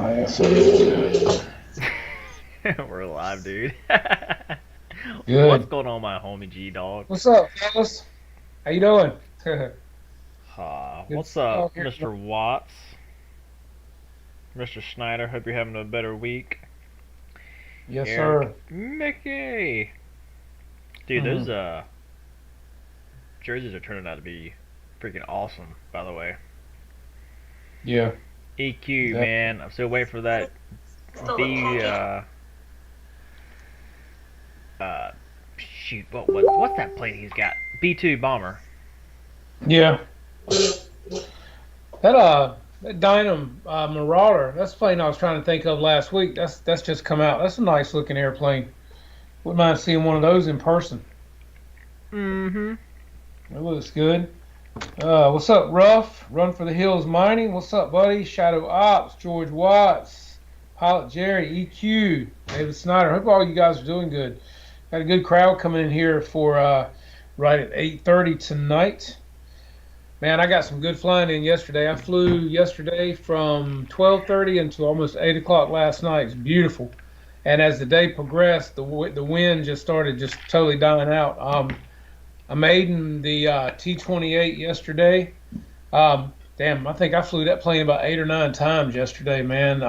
Nice. We're alive, dude. What's Good. going on, my homie G Dog? What's up, fellas? How you doing? Good What's to up, talk here. Mr. Watts? Mr. Schneider? Hope you're having a better week. Yes, Eric, sir. Mickey. Dude, those Hmm. jerseys are turning out to be freaking awesome. By the way, Yeah. EQ That, man, I'm still waiting for that B. Uh, Shoot, what's that plate he's got? B2 bomber. yeah. That Dynam Marauder. That's the plane I was trying to think of last week. That's just come out. That's a nice looking airplane. Wouldn't mind seeing one of those in person. Mm-hmm. It looks good. What's up, Ruff? Run for the Hills Mining. What's up, buddy? Shadow Ops, George Watts, Pilot Jerry, EQ, David Snyder. Hope all you guys are doing good. Got a good crowd coming in here for right at 8:30 tonight. Man, I got some good flying in yesterday. I flew yesterday from 12:30 until almost 8 o'clock last night. It's beautiful. And as the day progressed, the wind just started just totally dying out. I made in the T-28 yesterday. Damn, I think I flew that plane about 8 or 9 times yesterday, man.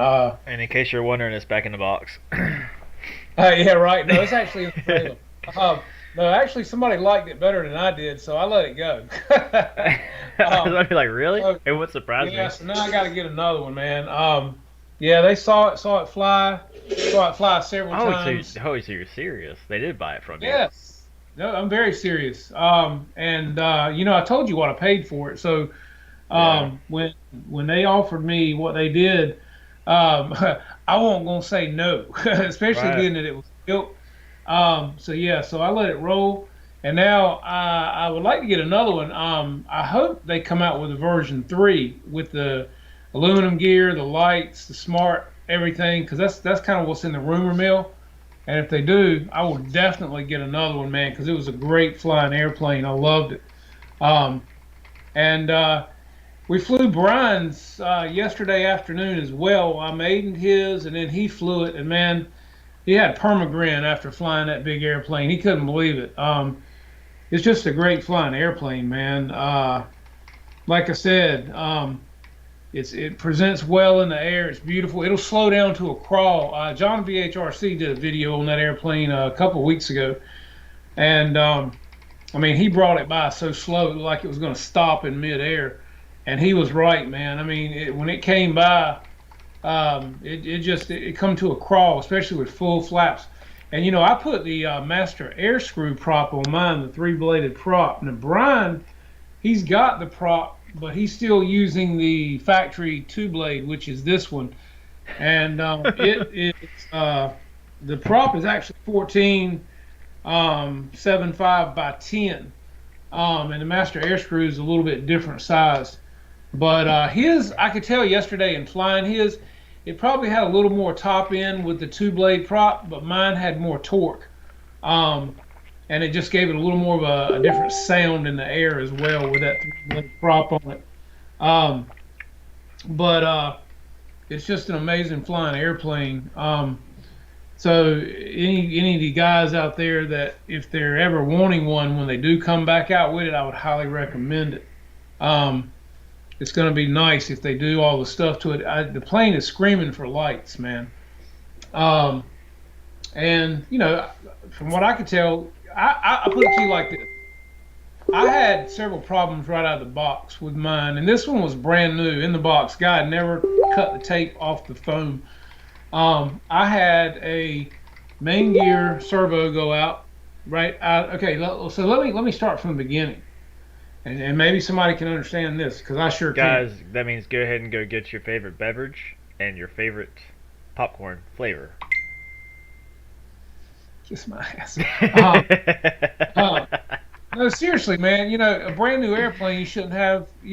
And in case you're wondering, it's back in the box. Yeah, right. No, it's actually in the trailer. Um, no, actually, somebody liked it better than I did, so I let it go. um, I'd be like, really? so, It would surprise yeah, me. so now I got to get another one, man. Yeah, they saw it fly several times. So you're serious? They did buy it from you. Yes, no, I'm very serious. And I told you what I paid for it. So Yeah. when they offered me what they did, um, I won't gonna say no, especially Right. being that it was built. So yeah, so I let it roll, and now I would like to get another one. I hope they come out with a version 3 with the aluminum gear, the lights, the smart everything, because that's kind of what's in the rumor mill. And if they do, I will definitely get another one, man, because it was a great flying airplane. I loved it. Um, and We flew Brian's yesterday afternoon as well. I made his, and then he flew it. And man, he had permagrin after flying that big airplane. He couldn't believe it. It's just a great flying airplane, man. Like I said, it presents well in the air. It's beautiful. It'll slow down to a crawl. John VHRC did a video on that airplane a couple of weeks ago, and I mean, he brought it by so slow, it looked like it was going to stop in midair. And he was right, man. I mean, when it came by, it come to a crawl, especially with full flaps. And I put the master air screw prop on mine, the three-bladed prop. Now Brian, he's got the prop, but he's still using the factory two-blade, which is this one. And the prop is actually 14.75 by 10. And the master air screw is a little bit different size. But his, I could tell yesterday in flying his, it probably had a little more top end with the two blade prop, but mine had more torque. Um, and it just gave it a little more of a different sound in the air as well with that three blade prop on it. Um, but It's just an amazing flying airplane. So any of the guys out there that if they're ever wanting one when they do come back out with it, I would highly recommend it. Um, it's going to be nice if they do all the stuff to it. The plane is screaming for lights, man. Um, and from what I could tell, I put it to you like this: I had several problems right out of the box with mine, and this one was brand new in the box. Guy had never cut the tape off the foam. I had a main gear servo go out. Right. Okay. So let me start from the beginning, and maybe somebody can understand this because I sure can't. Guys, that means go ahead and go get your favorite beverage and your favorite popcorn flavor. Kiss my ass. Um, uh, no, seriously, man. A brand new airplane, you shouldn't have, You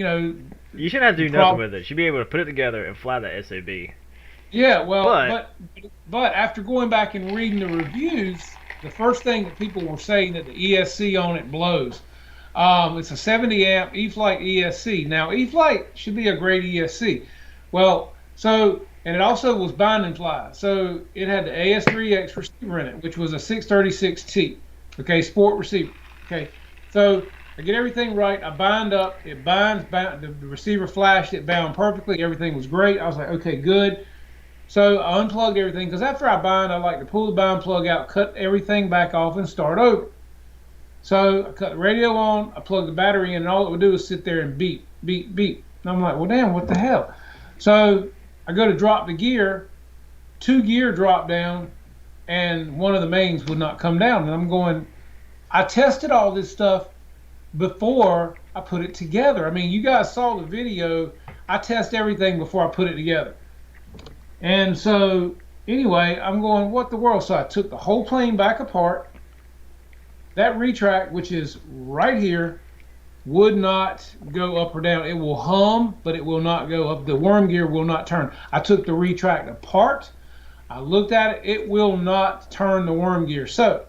shouldn't have to the do nothing problem. with it. You should be able to put it together and fly the SAB. Yeah, well, But but after going back and reading the reviews, the first thing that people were saying that the ESC on it blows. It's a 70 amp E-flite ESC. Now, E-flite should be a great ESC. Well, so and it also was bind and fly. So it had the AS3X receiver in it, which was a 636T. Okay, sport receiver. Okay, so I get everything right. I bind up. It binds. The receiver flashed. It bound perfectly. Everything was great. I was like, okay, good. So I unplugged everything because after I bind, I like to pull the bind plug out, cut everything back off, and start over. So I cut the radio on. I plugged the battery in, and all it would do is sit there and beep, beep, beep. And I'm like, well, damn, what the hell? So I go to drop the gear, 2 gear drop down, and one of the mains would not come down. And I'm going, I tested all this stuff before I put it together. I mean, you guys saw the video. I test everything before I put it together. And so anyway, I'm going, what the world? So I took the whole plane back apart. That retract, which is right here, would not go up or down. It will hum, but it will not go up. The worm gear will not turn. I took the retract apart. I looked at it. It will not turn the worm gear. So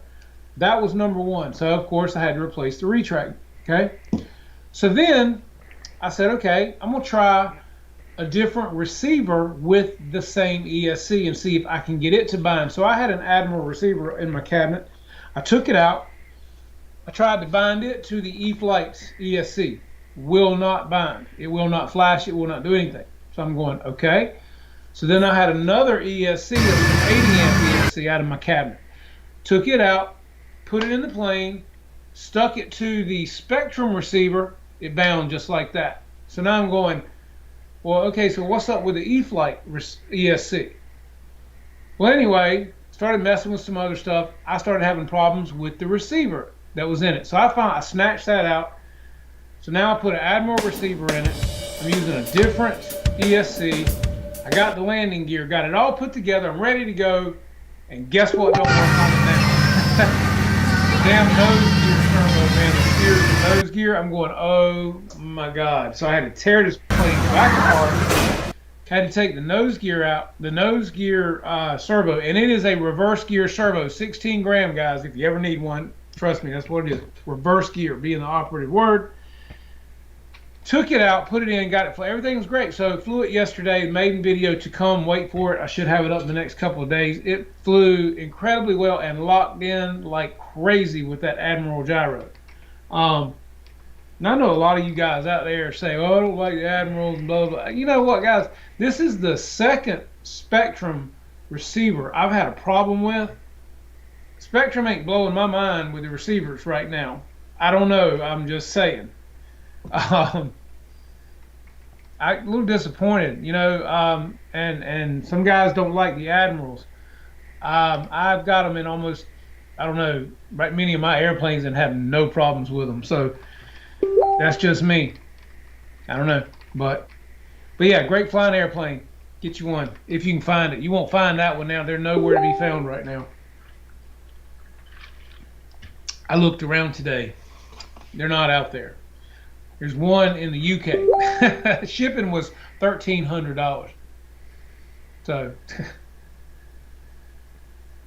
that was number one. So of course I had to replace the retract. Okay. So then I said, okay, I'm gonna try a different receiver with the same ESC and see if I can get it to bind. So I had an Admiral receiver in my cabinet. I took it out. I tried to bind it to the E-Flight ESC. Will not bind. It will not flash. It will not do anything. So I'm going, okay. So then I had another ESC that was an 80 amp ESC out of my cabinet. Took it out, put it in the plane, stuck it to the Spectrum receiver. It bound just like that. So now I'm going, well, okay, so what's up with the E-Flight ESC? Well, anyway, started messing with some other stuff. I started having problems with the receiver that was in it. So I snatched that out. So now I put an Admiral receiver in it. I'm using a different ESC. I got the landing gear, got it all put together. I'm ready to go. And guess what don't work on it now? The damn nose gear turbo, man. The steers and nose gear. I'm going, oh my God. So I had to tear this plane back apart. Had to take the nose gear out, the nose gear servo, and it is a reverse gear servo, 16 gram, guys. If you ever need one, trust me, that's what it is. Reverse gear being the operative word. Took it out, put it in, got it. Everything was great. So flew it yesterday, maiden video to come. Wait for it. I should have it up in the next couple of days. It flew incredibly well and locked in like crazy with that Admiral gyro. And I know a lot of you guys out there say, oh, I don't like the Admirals and blah, blah. You know what, guys? This is the second Spectrum receiver I've had a problem with. Spectrum ain't blowing my mind with the receivers right now. I don't know. I'm just saying. I'm a little disappointed, you know, and some guys don't like the Admirals. I've got them in almost, I don't know, right, many of my airplanes and have no problems with them. So that's just me. I don't know, but yeah, great flying airplane. Get you one if you can find it. You won't find that one now. They're nowhere to be found right now. I looked around today. They're not out there. There's one in the UK. Shipping was $1,300. So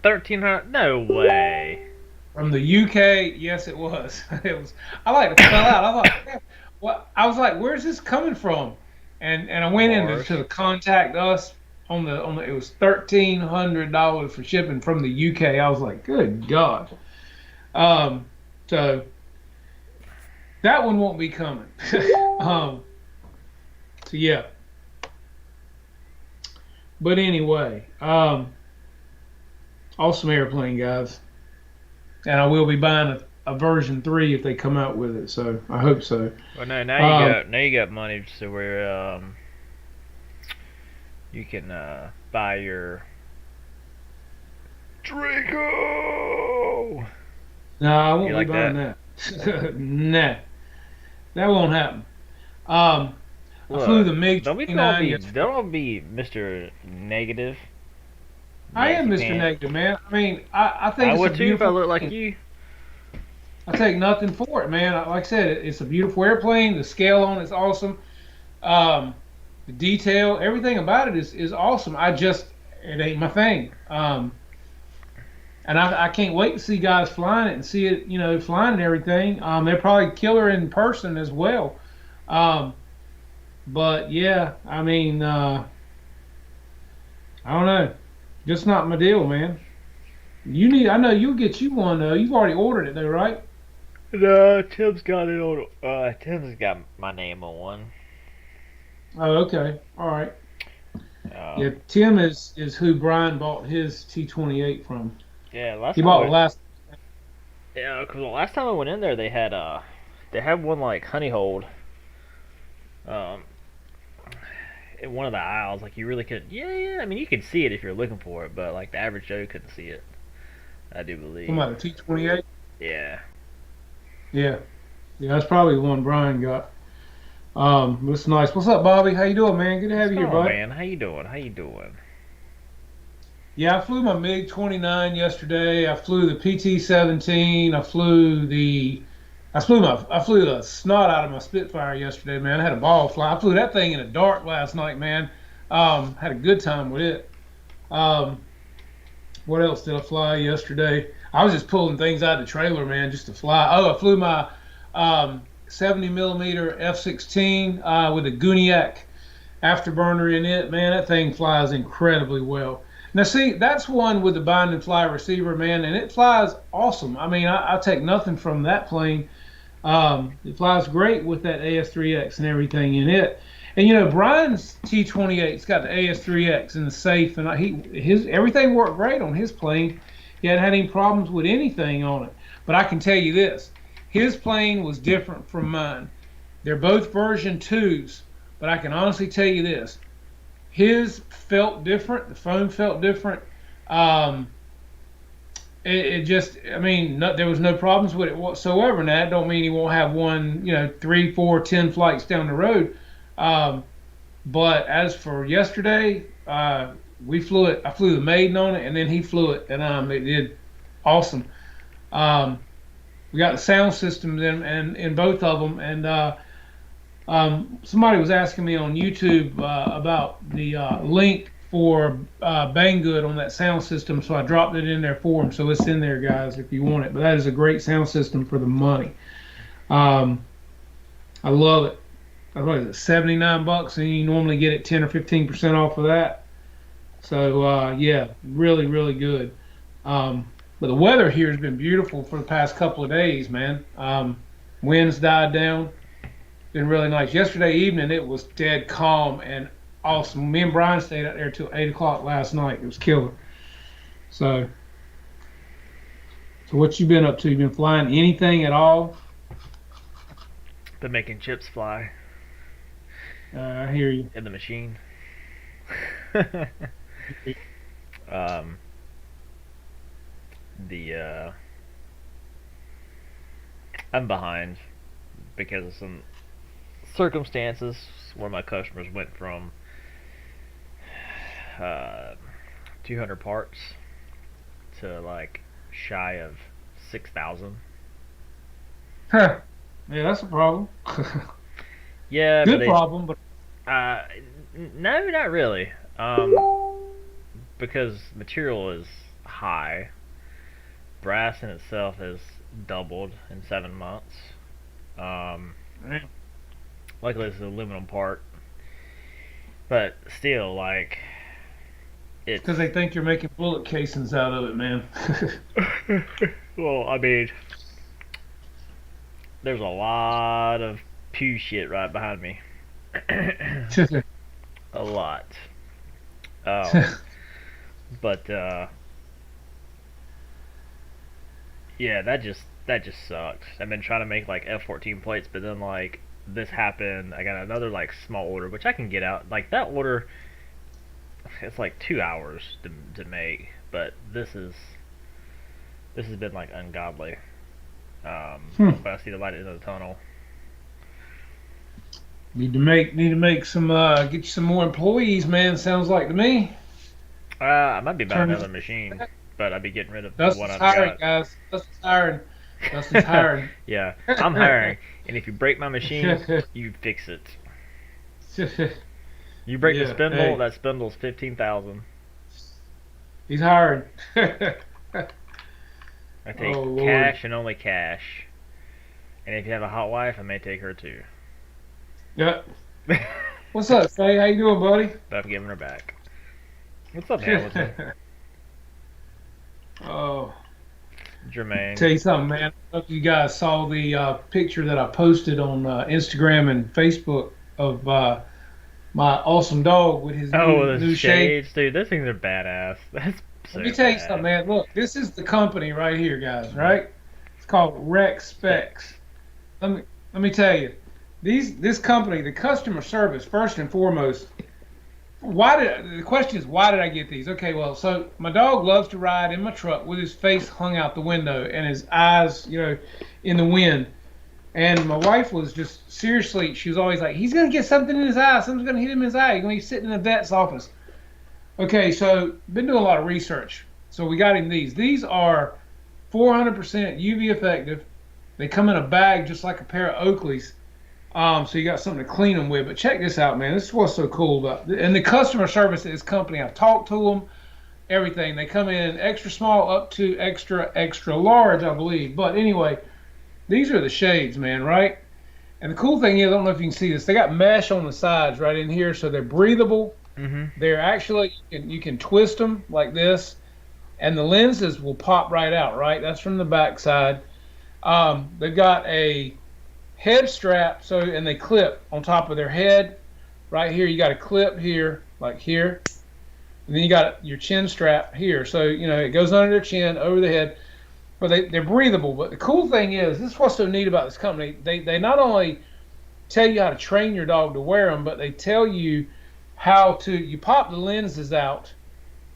$1,300? No way. From the UK, yes, it was. It was. I like to fell out. I thought, well, I was like, where's this coming from? And I went in to contact us on the. It was $1,300 for shipping from the UK. I was like, good God. So that one won't be coming. So yeah. But anyway, awesome airplane, guys. And I will be buying a version 3 if they come out with it. So I hope so. Well, no, now you got money so where you can buy your Draco. No, I won't like be buying that. Nah, that won't happen. I flew the MiG. Don't all be Mr. Negative. I am Mr. Negative, man. I mean, I think I it's would a too if I beautiful looked like plane. you. I take nothing for it, man. Like I said, it's a beautiful airplane. The scale on it's awesome. The detail, everything about it is awesome. It ain't my thing. And I can't wait to see guys flying it and see it, you know, flying and everything. They're probably killer in person as well. But yeah, I mean, I don't know. Just not my deal, man. You need. I know you'll get you one though. You've already ordered it though, right? No, Tim's got it on. Tim's got my name on one. Oh, okay. All right. Um, Yeah, Tim is who Brian bought his T28 from. yeah, last He time I bought the went, last. yeah, because the last time I went in there, they had one like honey hold, um, in one of the aisles. Like you really could, yeah, yeah. I mean, you could see it if you're looking for it, but like the average Joe couldn't see it. I do Come believe. out the T28. Yeah. Yeah, yeah, that's probably the one Brian got. But it's nice. What's up, Bobby? How you doing, man? Good to What's have you going here, on, bud. man? How you doing? How you doing? Yeah, I flew my MiG 29 yesterday. I flew the PT 17. I flew the snot out of my Spitfire yesterday, man. I had a ball fly. I flew that thing in the dark last night, man. Had a good time with it. Um, what else did I fly yesterday? I was just pulling things out of the trailer, man, just to fly. Oh, I flew my 70 millimeter F-16 with a Guniac afterburner in it, man, that thing flies incredibly well. Now, see, that's one with the bind and fly receiver, man, and it flies awesome. I mean, I take nothing from that plane. It flies great with that AS3X and everything in it. And Brian's T28's got the AS3X in the safe, and his everything worked great on his plane. He hadn't had any problems with anything on it. But I can tell you this: his plane was different from mine. They're both version twos, but I can honestly tell you this: his felt different. The foam felt different. Um, it just, I mean, there was no problems with it whatsoever. Now, that don't mean he won't have one, 3, 4, 10 flights down the road. Um, but as for yesterday, we flew it. I flew the maiden on it, and then he flew it, and it did awesome. Um, we got the sound systems in both of them, and somebody was asking me on YouTube about the link for Banggood on that sound system, so I dropped it in there for them. So it's in there, guys, if you want it. But that is a great sound system for the money. Um, I love it. What is it, $79, and you normally get it 10 or 15% off of that. So yeah, really, really good. But the weather here has been beautiful for the past couple of days, man. Winds died down, been really nice. Yesterday evening it was dead calm and awesome. Me and Brian stayed out there till 8 o'clock last night. It was killer. So, so what you been up to? You been flying anything at all? Been making chips fly I hear you. in the machine. um, the I'm behind because of some circumstances where my customers went from uh, 200 parts to like shy of 6,000. Huh. Yeah, that's a problem. Yeah, but Good problem, but uh, no, not really. Because material is high. Brass in itself has doubled in 7 months. Um, Luckily, it's an aluminum part, but still, like it's it's. because they think you're making bullet casings out of it, man. Well, I mean, there's a lot of pew shit right behind me. A lot. Um, but yeah, that just sucked. I've been trying to make like F-14 plates, but then like this happened. I got another like small order, which I can get out. Like that order, it's like 2 hours to make, but this has been like ungodly. Hmm. But I see the light at the end of the tunnel. Need to make some get you some more employees, man. Sounds like to me. I might be buying Turn another machine, but I'd be getting rid of the one Dustin's I've hiring, got. guys. Dustin's hiring. Dustin's hiring. Yeah, I'm hiring, and if you break my machine, you fix it. You break the Yeah, spindle, hey, that spindle's 15,000. he's hiring. I Oh take Lord. cash and only cash. And if you have a hot wife, I may take her too. Yeah. But What's up, Faye? How you doing, buddy? I'm giving her back. What's up, Hamilton? Oh, Jermaine. tell you something, man. I don't know if you guys saw the picture that I posted on Instagram and Facebook of my awesome dog with his Oh, the new shade. shades, dude. Those things are badass. That's Let me so tell you something, bad. man. Look, this is the company right here, guys. Hmm. Right? It's called Rex Specs. Specs. Let me tell you, this company, the customer service first and foremost. The question is why did I get these? Okay, well, so my dog loves to ride in my truck with his face hung out the window and his eyes, in the wind. And my wife was just seriously, she was always like, he's gonna get something in his eye. Something's gonna hit him in his eye. He's gonna be sitting in a vet's office. Okay, so been doing a lot of research. So we got him these. These are 400% UV effective. They come in a bag just like a pair of Oakleys. So you got something to clean them with. But check this out, man. This is what's so cool about and the customer service of this company. I've talked to them, everything. They come in extra small up to extra large, I believe. But anyway, these are the shades, man, right? And the cool thing is, I don't know if you can see this. They got mesh on the sides right in here, so they're breathable. Hmm. They're actually you can twist them like this, and the lenses will pop right out. Right, that's from the back side. They've got a head strap, so and they clip on top of their head. Right here, you got a clip here, like here, and then you got your chin strap here. So it goes under their chin, over the head. But they're breathable. But the cool thing is, this is what's so neat about this company. They not only tell you how to train your dog to wear them, but they tell you how to. You pop the lenses out,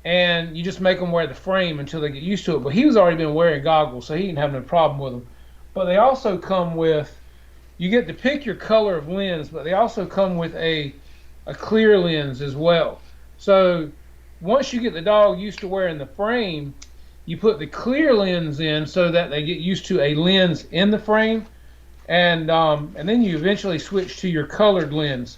and you just make them wear the frame until they get used to it. But he was already been wearing goggles, so he didn't have no problem with them. But they also come with you get to pick your color of lens, but they also come with a clear lens as well. So once you get the dog used to wearing the frame, you put the clear lens in so that they get used to a lens in the frame, and then you eventually switch to your colored lens.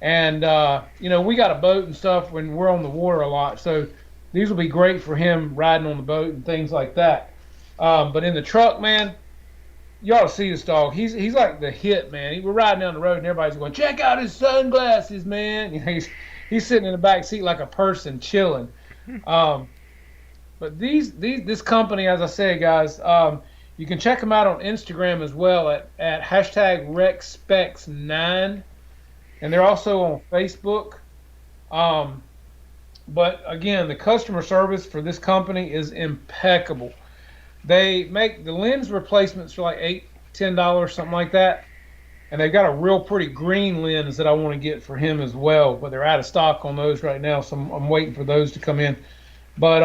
And we got a boat and stuff when we're on the water a lot, so these will be great for him riding on the boat and things like that. But in the truck, man, you ought to see this dog. He's like the hit, man. We're riding down the road and everybody's going, check out his sunglasses, man. He's sitting in the back seat like a person chilling. Um, but this company, as I say, guys, you can check them out on Instagram as well at hashtag RexSpecs9, and they're also on Facebook. Um, but again, the customer service for this company is impeccable. They make the lens replacements for like $8, $10, something like that. And they've got a real pretty green lens that I want to get for him as well, but they're out of stock on those right now, so I'm waiting for those to come in. But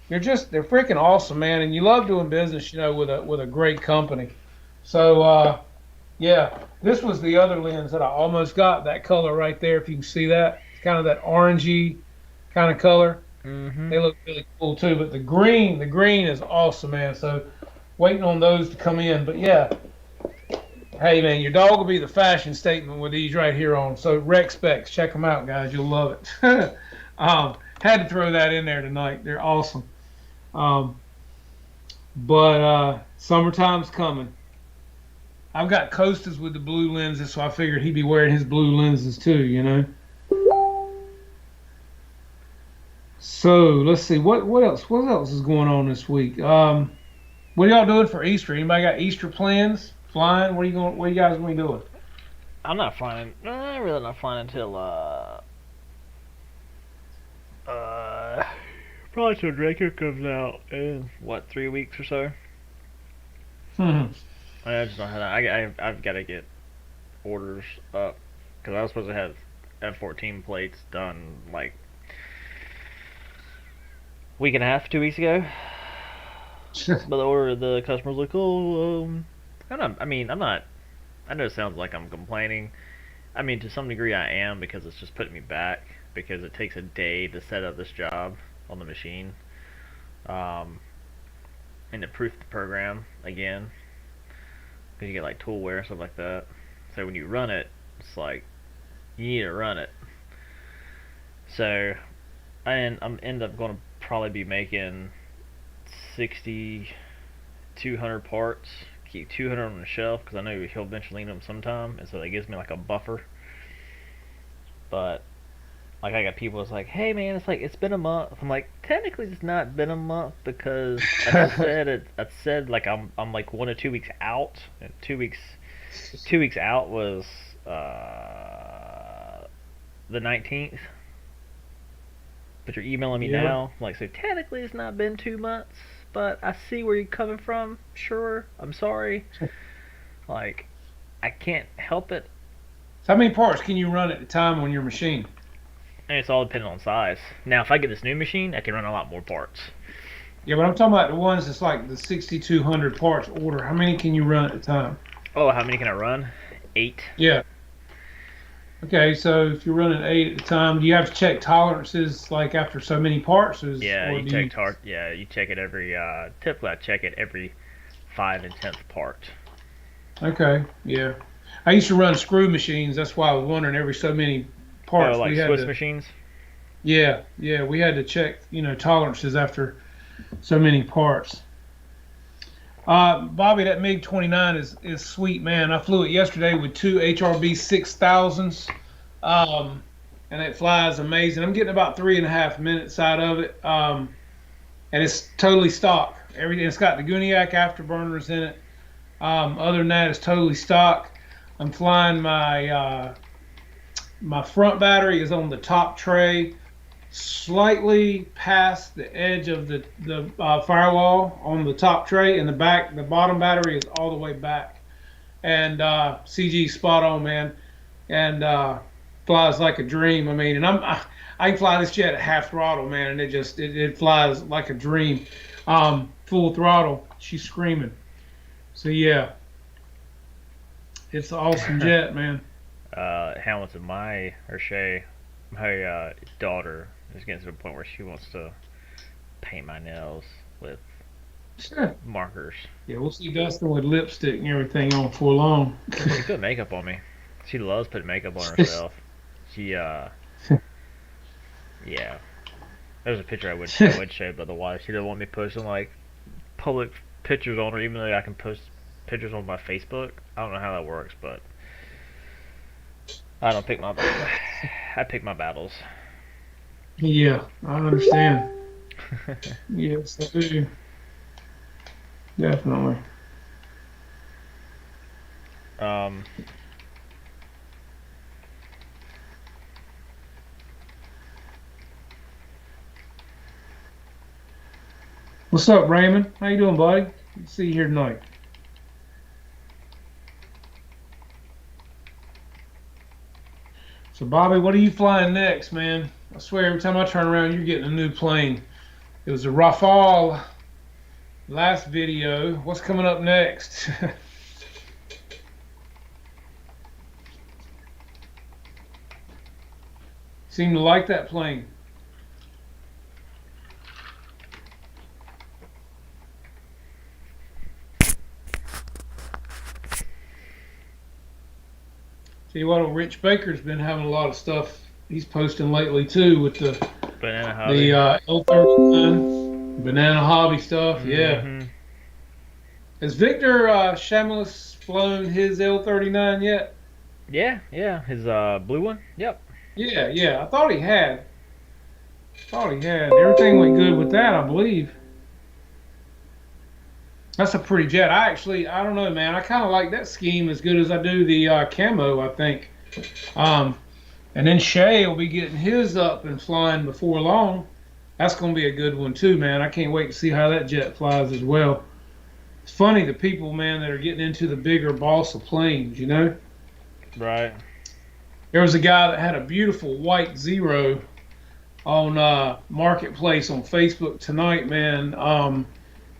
they're freaking awesome, man, and you love doing business, with a great company. So yeah, this was the other lens that I almost got, that color right there. If you can see that, it's kind of that orangey kind of color. Hmm. They look really cool too. But the green is awesome, man. So waiting on those to come in. But yeah, hey man, your dog will be the fashion statement with these right here on. So Rex Specs, check them out, guys. You'll love it. Had to throw that in there tonight. They're awesome. Um, but summertime's coming. I've got Costas with the blue lenses, so I figured he'd be wearing his blue lenses too. So let's see what else is going on this week. What are y'all doing for Easter? Anybody got Easter plans? Flying? What are you guys going to be doing? I'm not flying. I'm really not flying until uh probably till Draco comes out in what 3 weeks or so. Hmm. I just don't have that. I've got to get orders up because I was supposed to have F-14 plates done like week and a half, 2 weeks ago. But the customer's like, oh, I'm not. I mean, I'm not. I know it sounds like I'm complaining. I mean, to some degree, I am because it's just putting me back because it takes a day to set up this job on the machine, um, and to proof the program again because you get like tool wear and stuff like that. So when you run it, it's like you need to run it. So I'm end up going to probably be making 60, 200 parts. Keep 200 on the shelf because I know he'll eventually need them sometime, and so that gives me like a buffer. But Like I got people that's like, hey man, it's like it's been a month. I'm like, technically it's not been a month because I said like I'm like 1 or 2 weeks out, and 2 weeks out was the 19th. But you're emailing me Yeah. now, like so technically it's not been 2 months, but I see where you're coming from. Sure, I'm sorry. Like I can't help it, So how many parts can you run at a time on your machine? and it's all dependent on size. Now if I get this new machine, I can run a lot more parts. Yeah, but I'm talking about the ones that's like the 6,200 parts order. How many can you run at a time? Oh, how many can I run? 8. Yeah. Okay, so if you're running 8 at a time, do you have to check tolerances like after so many parts, Yeah, or you do you? check tart. Yeah, you check it every. Typically, I check it every 5 and 10th part. Okay, yeah. I used to run screw machines. That's why I was wondering every so many Oh, parts like we had Swiss to. machines. Yeah, yeah, we had to check, tolerances after so many parts. Bobby, that MiG 29 is sweet, man. I flew it yesterday with two HRB 6000s, and it flies amazing. I'm getting about 3.5 minutes out of it, and it's totally stock. Everything. It's got the Guniac afterburners in it. Other than that, it's totally stock. I'm flying my front battery is on the top tray, slightly past the edge of the firewall on the top tray, and the bottom battery is all the way back. And CG spot on, man, and flies like a dream. I mean, and I can fly this jet at half throttle, man, and it flies like a dream. Full throttle, she's screaming. So yeah, it's an awesome jet, man. Hamilton, my daughter is getting to the point where she wants to paint my nails with Sure. markers. Yeah, we'll see Dustin with lipstick and everything on for long. She put makeup on me. She loves putting makeup on herself. She yeah. There's a picture I would show, but the wife she doesn't want me posting like public pictures on her, even though I can post pictures on my Facebook. I don't know how that works, but I don't pick my I pick my battles. Yeah, I understand. Yes, I do. Definitely. um, What's up, Raymond? How you doing, buddy? Good to see you here tonight. So, Bobby, what are you flying next, man? I swear, every time I turn around, you're getting a new plane. It was a Rafale last video. What's coming up next? Seem to like that plane. Tell you what, old Rich Baker's been having a lot of stuff he's posting lately too with the banana hobby. the L39 banana hobby stuff. Yeah. Mm-hmm. Has Victor Shameless flown his L39 yet? Yeah, yeah. His blue one. Yep. Yeah, yeah. I thought he had. Thought he had. Everything went good with that, I believe. That's a pretty jet. I don't know, man. I kind of like that scheme as good as I do the camo, I think. Um, and then Shay will be getting his up and flying before long. That's going to be a good one too, man. I can't wait to see how that jet flies as well. It's funny the people, man, that are getting into the bigger balsa planes. Right. There was a guy that had a beautiful white Zero on Marketplace on Facebook tonight, man.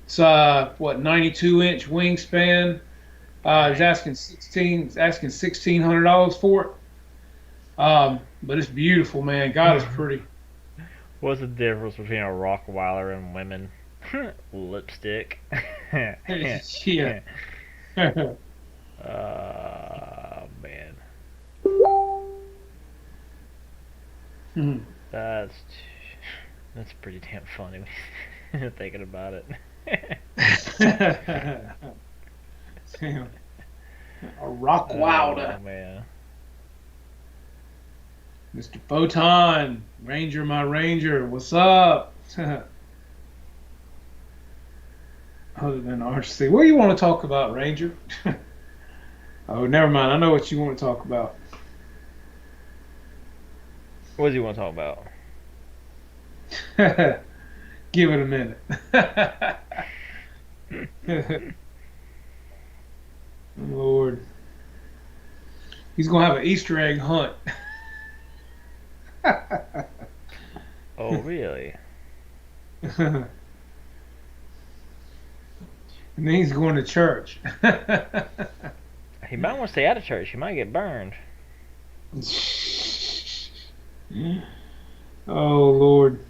It's what 92-inch wingspan. He's Dang. asking $1,600 for it. But it's beautiful, man. God is pretty. What's the difference between a Rockweiler and women? Lipstick. Yeah. Man, Hmm. that's that's pretty damn funny thinking about it. Damn. A rock Oh wilder. man. Mr. Photon, Ranger, my Ranger, what's up? Other than RC, what do you want to talk about, Ranger? Oh, never mind. I know what you want to talk about. What do you want to talk about? Give it a minute. Lord, he's gonna have an Easter egg hunt. Oh, really? And then he's going to church. He might want to stay out of church. He might get burned. Oh Lord.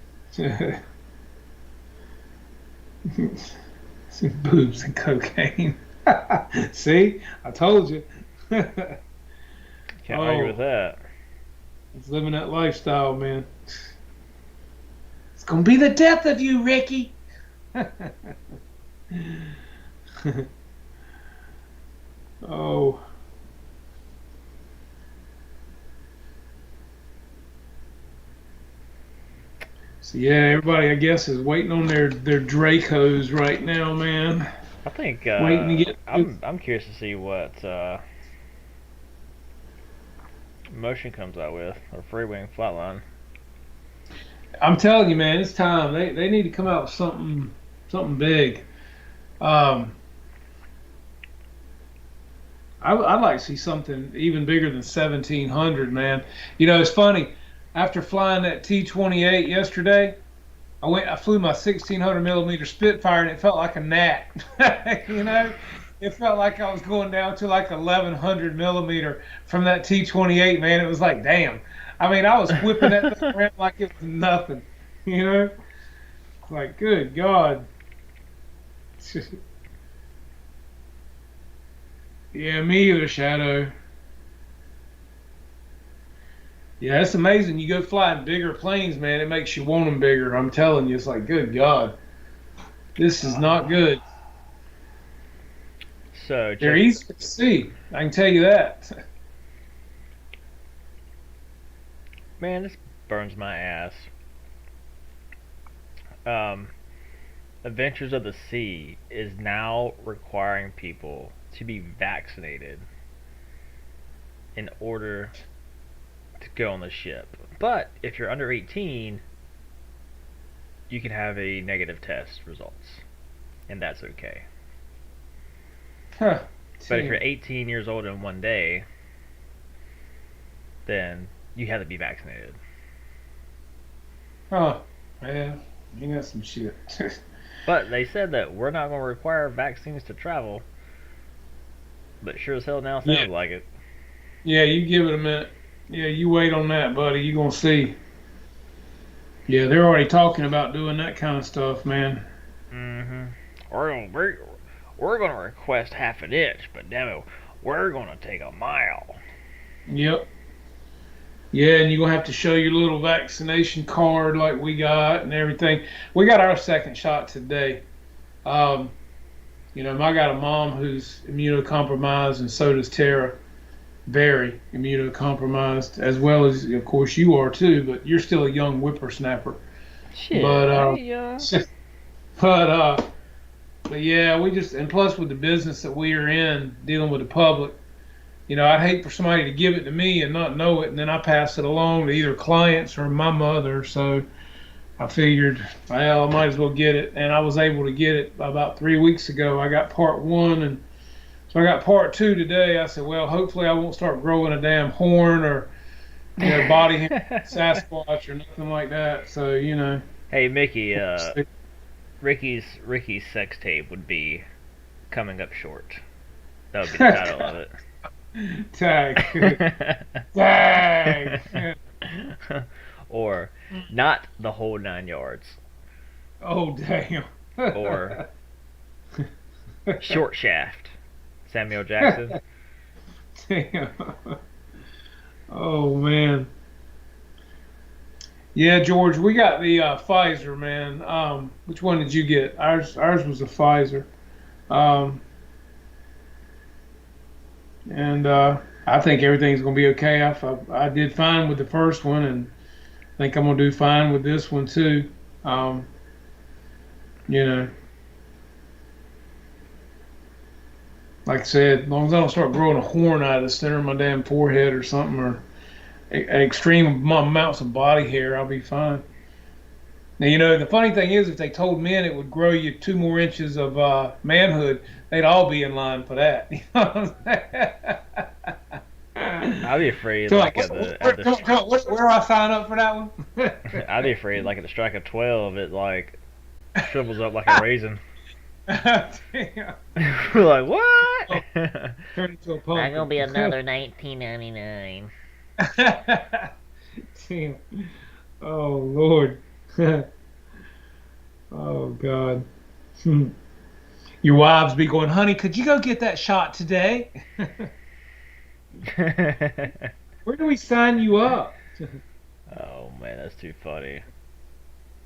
Boobs and cocaine. See, I told you. Can't argue with Oh, that. it's living that lifestyle, man. It's gonna be the death of you, Ricky. Oh, so yeah, everybody I guess is waiting on their Dracos right now, man. I think Waiting to get. I'm curious to see what Motion comes out with or Freewing Flatline. I'm telling you, man, it's time. They need to come out with something big. Um, I'd like to see something even bigger than 1700, man. You know, it's funny. After flying that T-28 yesterday, I flew my 1600 millimeter Spitfire, and it felt like a gnat. You know, it felt like I was going down to like 1100 millimeter from that T-28, man. It was like, damn. I mean, I was whipping that thing around like it was nothing. You know, like, good God. Yeah, me either, Shadow. Yeah, it's amazing. You go flying bigger planes, man. It makes you want them bigger. I'm telling you, it's like, good God, this is not good. So They're check, easy to see. I can tell you that. man, this burns my ass. Um, Adventures of the Sea is now requiring people to be vaccinated in order to go on the ship. But if you're under 18, you can have a negative test results, and that's okay. Huh. But if you're Damn. 18 years old in one day, then you have to be vaccinated. Huh. Yeah, you got some shit. But they said that we're not going to require vaccines to travel, but sure as hell now Yeah. sounds like it. Yeah, you give it a minute. Yeah, you wait on that, buddy. You're gonna see. Yeah, they're already talking about doing that kind of stuff, man. Mm-hmm. We're going to request half an inch, but damn it, we're going to take a mile. Yep. Yeah, and you're gonna have to show your little vaccination card like we got and everything. We got our second shot today. Um, I got a mom who's immunocompromised, and so does Tara. Very immunocompromised, as well as, of course, you are too. But you're still a young whippersnapper. Shit, But but yeah, we just, and plus with the business that we are in, dealing with the public, I'd hate for somebody to give it to me and not know it, and then I pass it along to either clients or my mother. So I figured, well, I might as well get it, and I was able to get it about 3 weeks ago. I got part one, and so I got part two today. I said, well, hopefully I won't start growing a damn horn or body hair, Sasquatch or nothing like that. So hey Mickey, Ricky's sex tape would be coming up short. That would be the title of it. tag, tag. Or not the whole 9 yards. Oh damn. Or short shaft. Samuel Jackson. Damn. Oh man. Yeah, George, we got the Pfizer, man. Which one did you get? Ours was a Pfizer. And I think everything's gonna be okay. I did fine with the first one, and I think I'm gonna do fine with this one too. Um, you know, like I said, as long as I don't start growing a horn out of the center of my damn forehead or something, or extreme amounts of body hair, I'll be fine. Now, the funny thing is, if they told men it would grow you 2 more inches of manhood, they'd all be in line for that. You know what I'm saying? I'd be afraid So, like, like where do I sign up for that one? I'd be afraid like at the strike of 12 it like shrivels up like a raisin. Damn. We're like what? Oh, turn into a Not gonna be pumpkin. another 1999. Damn. Oh Lord. Oh God. Your wives be going, honey, could you go get that shot today? Where do we sign you up? Oh man, that's too funny.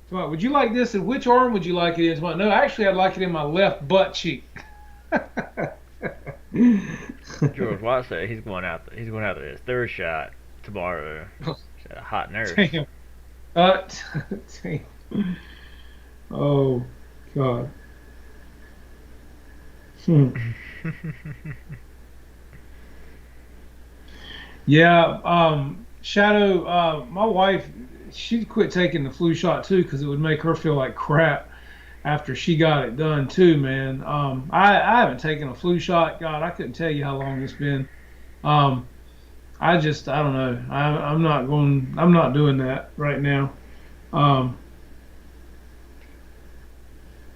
Come on, would you like this? And which arm would you like it in? Come on, no, actually, I'd like it in my left butt cheek. George Watt said he's going out. He's going after his third shot tomorrow. He's got a hot nurse. Damn. Uh, damn. Oh God. Hmm. Yeah. Shadow. My wife, she quit taking the flu shot too because it would make her feel like crap after she got it done too, man. I haven't taken a flu shot. God, I couldn't tell you how long it's been. Um, I don't know. I'm not going. I'm not doing that right now. Um,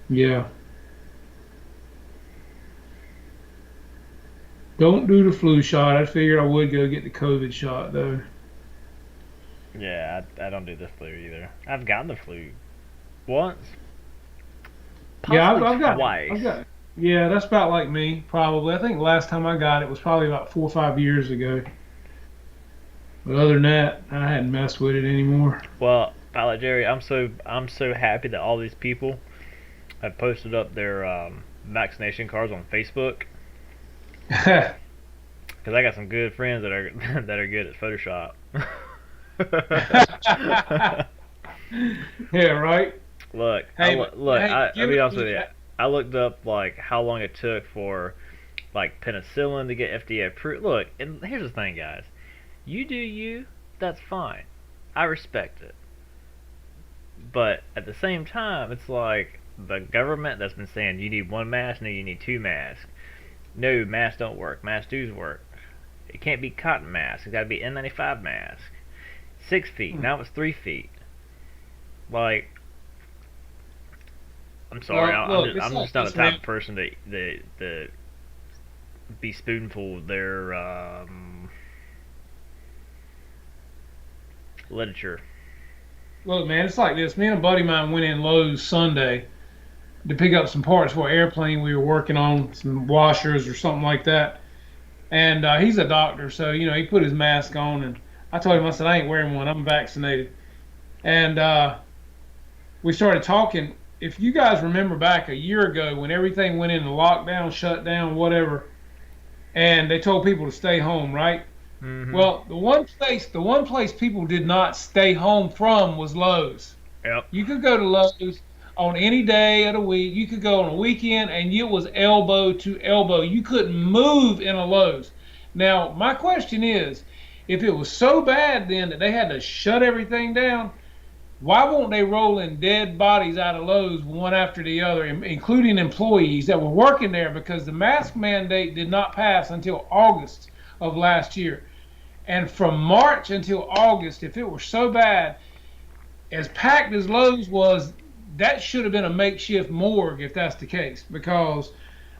yeah. Don't do the flu shot. I figured I would go get the COVID shot though. Yeah, I don't do the flu either. I've gotten the flu once, Yeah, possibly I've twice. got. Yeah, that's about like me, probably. I think the last time I got it was probably about 4 or 5 years ago. But other than that, I hadn't messed with it anymore. Well, Pilot Jerry, I'm so happy that all these people have posted up their vaccination cards on Facebook because I got some good friends that are that are good at Photoshop. Yeah, right. Look, Hey, look. hey, I'll give be it. honest with you. I looked up like how long it took for like penicillin to get FDA approved. Look, and here's the thing, guys. You do you. That's fine. I respect it. But at the same time, it's like the government that's been saying you need one mask, no, you need two masks. No, masks don't work. Masks do work. It can't be cotton mask. It's got to be N95 mask. 6 feet. Now it's 3 feet. Like, I'm sorry. Well, look, it's I'm like just not the this, type man. of person that be spoonful of their literature. Look, man, it's like this. Me and a buddy of mine went in Lowe's Sunday to pick up some parts for an airplane we were working on, some washers or something like that. And he's a doctor, so he put his mask on, and I told him, I said, I ain't wearing one. I'm vaccinated. And we started talking. If you guys remember back a year ago when everything went into lockdown, shut down, whatever, and they told people to stay home, right? Mm-hmm. Well, the one place people did not stay home from was Lowe's. Yep. You could go to Lowe's on any day of the week. You could go on a weekend, and it was elbow to elbow. You couldn't move in a Lowe's. Now, my question is, if it was so bad then that they had to shut everything down, why won't they roll in dead bodies out of Lowe's one after the other, including employees that were working there because the mask mandate did not pass until August of last year. And from March until August, if it were so bad, as packed as Lowe's was, that should have been a makeshift morgue if that's the case, because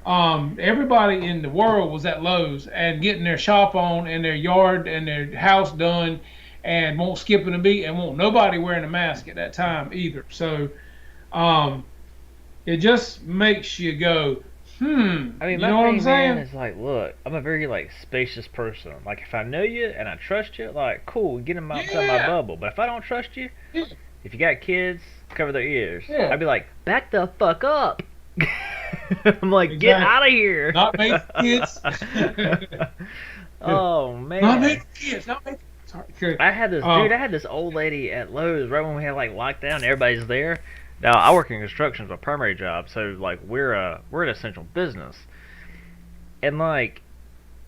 everybody in the world was at Lowe's and getting their shop on and their yard and their house done, and won't skipping a beat and won't nobody wearing a mask at that time either. So um, it just makes you go, I mean, you my know what I'm thing, man, saying? is like, look, I'm a very like spacious person. Like, if I know you and I trust you, like, cool, get them outside my Yeah, bubble. But if I don't trust you, yeah, if you got kids, cover their ears. yeah, I'd be like, back the fuck up. I'm like, get exactly. out of here. Not made for kids. Oh Not making man. kids, not making. Sorry. Okay. I had this dude. Um, I had this old lady at Lowe's right when we had like lockdown. Everybody's there. Now I work in construction, it's my primary job, so like we're an essential business. And like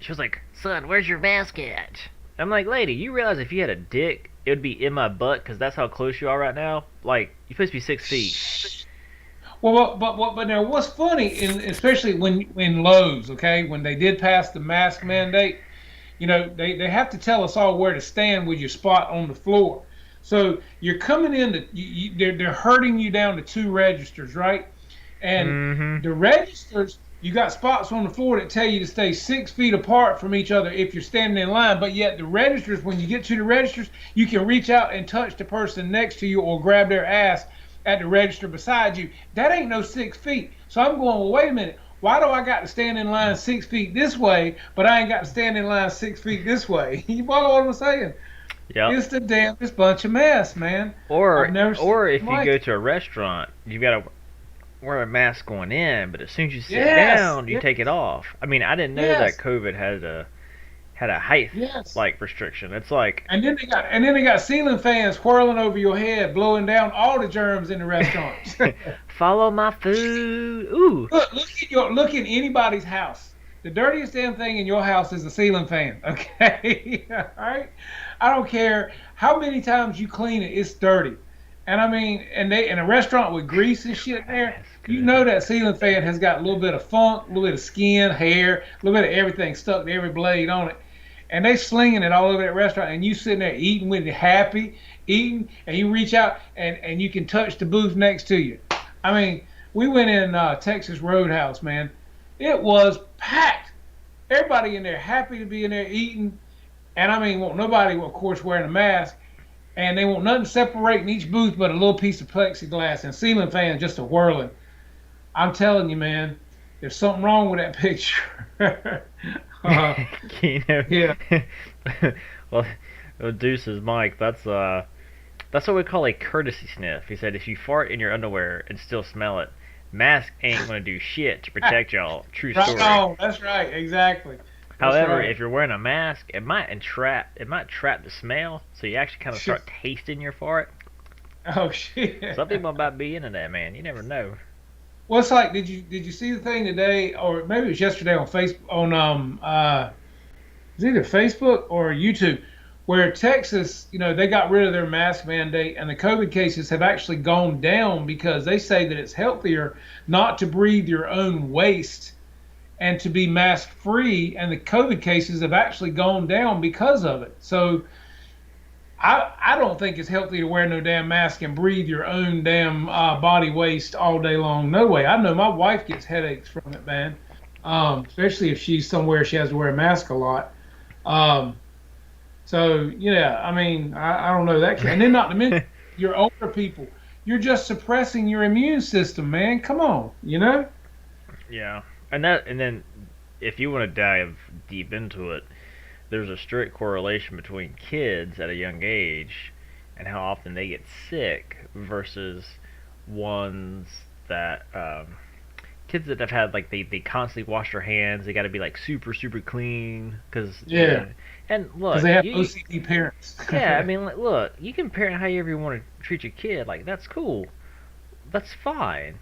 she was like, "Son, where's your mask at?" I'm like, "Lady, you realize if you had a dick, it would be in my butt because that's how close you are right now. Like you're supposed to be 6 feet." well, but now what's funny, and especially when Lowe's, okay, when they did pass the mask mandate, they have to tell us all where to stand with your spot on the floor. So you're coming in they're herding you down to two registers, right? And Mm-hmm. the registers, you got spots on the floor that tell you to stay 6 feet apart from each other if you're standing in line. But yet the registers, when you get to the registers, you can reach out and touch the person next to you or grab their ass at the register beside you. That ain't no 6 feet. So I'm going, well, wait a minute. Why do I got to stand in line 6 feet this way, but I ain't got to stand in line 6 feet this way? You follow what I'm saying? Yep. It's the damnedest bunch of mess, man. I've Or never seen or if anything you like go it. to a restaurant, you've got to wear a mask going in, but as soon as you sit Yes, down, you yes, take it off. I mean, I didn't know that yes, COVID had a height yes. like restriction. It's like And then they got ceiling fans whirling over your head, blowing down all the germs in the restaurants. follow my food. Ooh. Look in anybody's house. The dirtiest damn thing in your house is the ceiling fan. Okay, all right. I don't care how many times you clean it, it's dirty. And I mean, and they in a restaurant with grease and shit in there, That's you good. know that ceiling fan has got a little bit of funk, a little bit of skin, hair, a little bit of everything stuck to every blade on it. And they slinging it all over that restaurant, and you sitting there eating with it, happy, eating, and you reach out and you can touch the booth next to you. I mean, we went in Texas Roadhouse, man. It was packed. Everybody in there happy to be in there eating, and I mean, won't nobody, of course, wearing a mask, and they want nothing separating each booth but a little piece of plexiglass and ceiling fans just a whirling. I'm telling you, man, there's something wrong with that picture. uh, you know. yeah, well, Deuce's Mike. That's what we call a courtesy sniff. He said if you fart in your underwear and still smell it, mask ain't gonna do shit to protect y'all. True right story. on. That's right. Exactly. That's However, right. if you're wearing a mask, it might trap the smell, so you actually kind of start tasting your fart. Oh shit. Some people might be into that, man. You never know. Well, it's like, did you see the thing today, or maybe it was yesterday on Facebook on it was either Facebook or YouTube, where Texas, they got rid of their mask mandate, and the COVID cases have actually gone down because they say that it's healthier not to breathe your own waste and to be mask free, and the COVID cases have actually gone down because of it. So I don't think it's healthy to wear no damn mask and breathe your own damn body waste all day long. No way. I know my wife gets headaches from it, man. Especially if she's somewhere she has to wear a mask a lot. Um, so yeah, I mean, I don't know that. And then not to mention your older people, you're just suppressing your immune system, man. Come on, you know? Yeah, and then if you want to dive deep into it, there's a strict correlation between kids at a young age and how often they get sick versus ones that kids that have had like they constantly wash their hands. They got to be like super clean because Yeah, and because look they have you OCD parents. yeah, I mean like, look, you can parent however you want to treat your kid. Like that's cool, that's fine.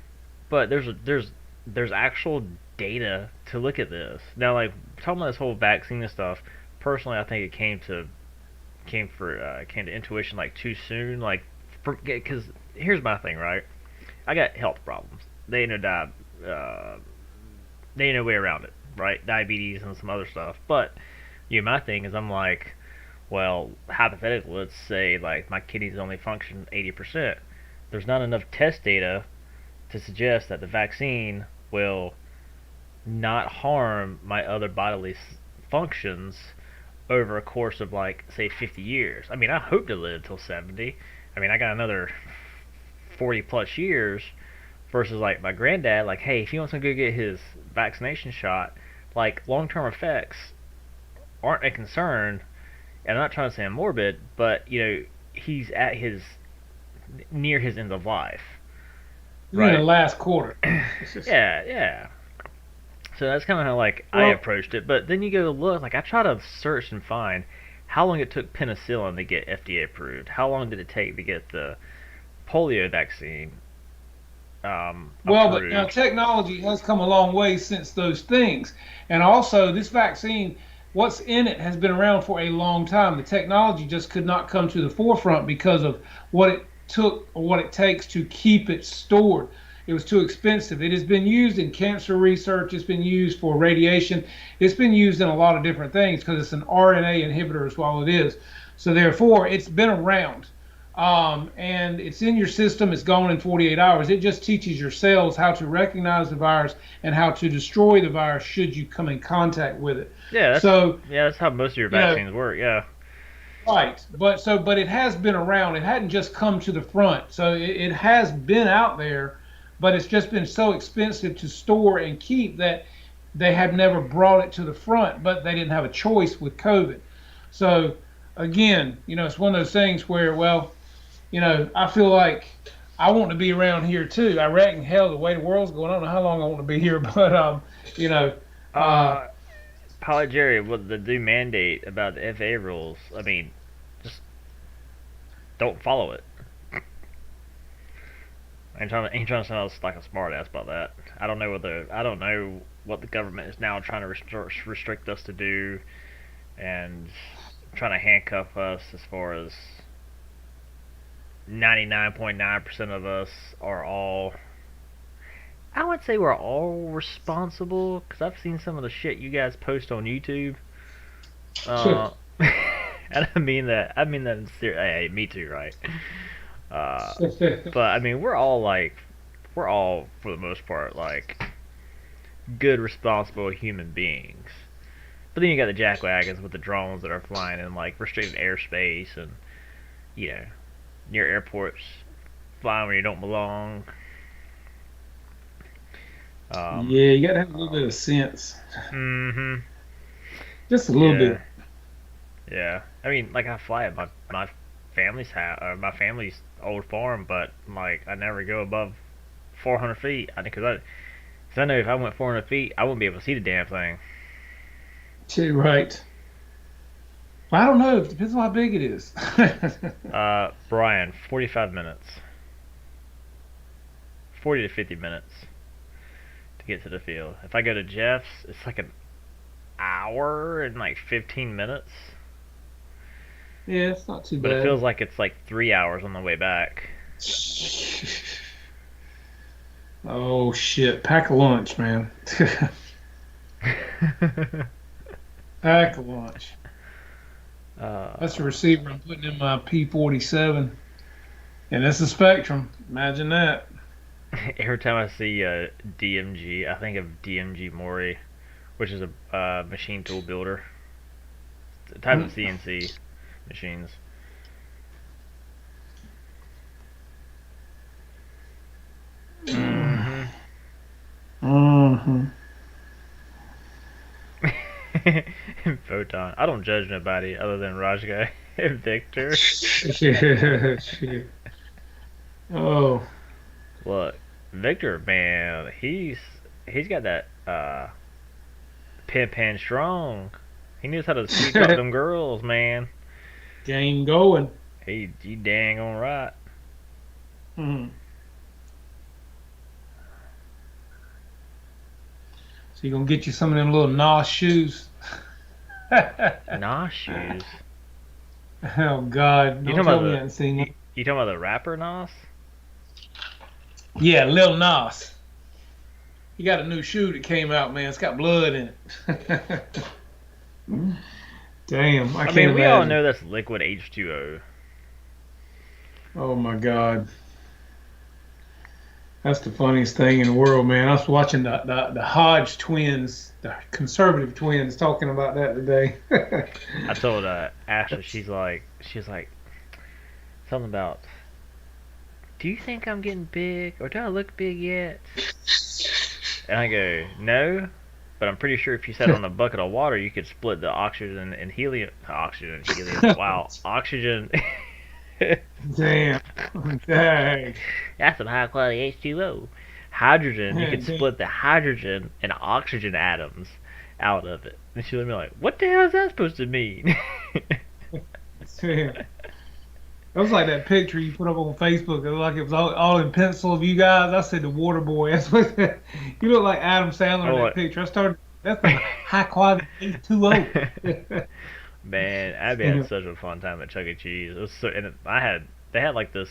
But there's actual data to look at this now. Like talking about this whole vaccine and stuff. Personally, I think it came to intuition like too soon. Like, because here's my thing, right? I got health problems. They ain't no they ain't no way around it, right? Diabetes and some other stuff. But my thing is, I'm like, well, hypothetically, let's say like my kidneys only function 80%. There's not enough test data to suggest that the vaccine will not harm my other bodily functions over a course of like say 50 years. I mean, I hope to live till 70. I mean, I got another 40 plus years versus like my granddad like, hey, if he wants to go get his vaccination shot, like long-term effects aren't a concern. And I'm not trying to say I'm morbid, but he's at his near his end of life, You're in the right? last quarter. It's just Yeah, yeah. So that's kind of how like I Well, approached it. But then you go look, like I try to search and find how long it took penicillin to get FDA approved. How long did it take to get the polio vaccine but now approved? technology has come a long way since those things. And also, this vaccine, what's in it has been around for a long time. The technology just could not come to the forefront because of what it took or what it takes to keep it stored. It was too expensive. It has been used in cancer research, it's been used for radiation, it's been used in a lot of different things because it's an RNA inhibitor, is all it is. So, therefore, it's been around, and it's in your system. It's gone in 48 hours. It just teaches your cells how to recognize the virus and how to destroy the virus should you come in contact with it. Yeah, So, that's how most of your you know, vaccines work. Yeah, right. But it has been around. It hadn't just come to the front. So it has been out there, but it's just been so expensive to store and keep that they had never brought it to the front, but they didn't have a choice with COVID. So again, it's one of those things where, well, I feel like I want to be around here too. I reckon, hell, the way the world's going, I don't know how long I want to be here, but you know, uh, uh, Pilot Jerry, what the new mandate about the FAA rules? I mean, just don't follow it. Ain't trying to sound like a smartass about that. I don't know what the government is now trying to restrict us to do, and trying to handcuff us as far as 99.9% of us are all. I would say we're all responsible because I've seen some of the shit you guys post on YouTube. Uh, I don't mean that. I mean that in serious. Hey, me too, right? Uh, but I mean, we're all for the most part like good, responsible human beings. But then you got the jackwagons with the drones that are flying in like restricted airspace and you know near airports, flying where you don't belong. Um, yeah, you got to have a little bit of sense, mm-hmm. just a little Yeah, bit. yeah. I mean, like I fly at my family's house, or my family's old farm, but like I never go above 400 feet. Cause I know if I went 400 feet, I wouldn't be able to see the damn thing. Too right. Well, I don't know. It depends on how big it is. Brian, 45 minutes, 40 to 50 minutes to get to the field. If I go to Jeff's, it's like an hour and like 15 minutes. Yeah, it's not too But it bad. feels like it's like 3 hours on the way back. Oh shit! Pack a lunch, man. Pack a lunch. That's the uh, receiver I'm putting in my P47, and it's a Spectrum. Imagine that. every time I see DMG, I think of DMG Mori, which is a machine tool builder, a type of CNC machines. Mm-hmm. Mm-hmm. Photon. I don't judge nobody other than Rajka and Victor. Shit, shit. Oh, Look, Victor, man, he's got that pin pan strong. He knows how to sweet talk them girls, man. game going. He dang on right. Hmm. So you gonna get you some of them little NOS shoes? Nah shoes. Oh God! You Don't talking tell about me you haven't seen them. you talking about the rapper Nas? Yeah, Lil Nas. He got a new shoe that came out, man. It's got blood in it. Damn, I I can't mean, we all imagine. know that's liquid H2O. Oh my God. That's the funniest thing in the world, man. I was watching the Hodge twins, the conservative twins, talking about that today. I told Ashley, she's like something about. Do you think I'm getting big, or do I look big yet? And I go, no, but I'm pretty sure if you sat on a bucket of water, you could split the oxygen and helium. Oxygen and helium. Wow, oxygen. Damn. Dang. That's some high quality H2O. hydrogen, you can And split the hydrogen and oxygen atoms out of it. And she looked at me like, what the hell is that supposed to mean? then, it was like that picture you put up on Facebook. It was like it was all in pencil of you guys. I said the water boy. That's what you look like Adam Sandler in Oh, that picture. I started. That's the high quality H2O. man, Abby had such a fun time at Chuck E. Cheese. It was so, and they had like this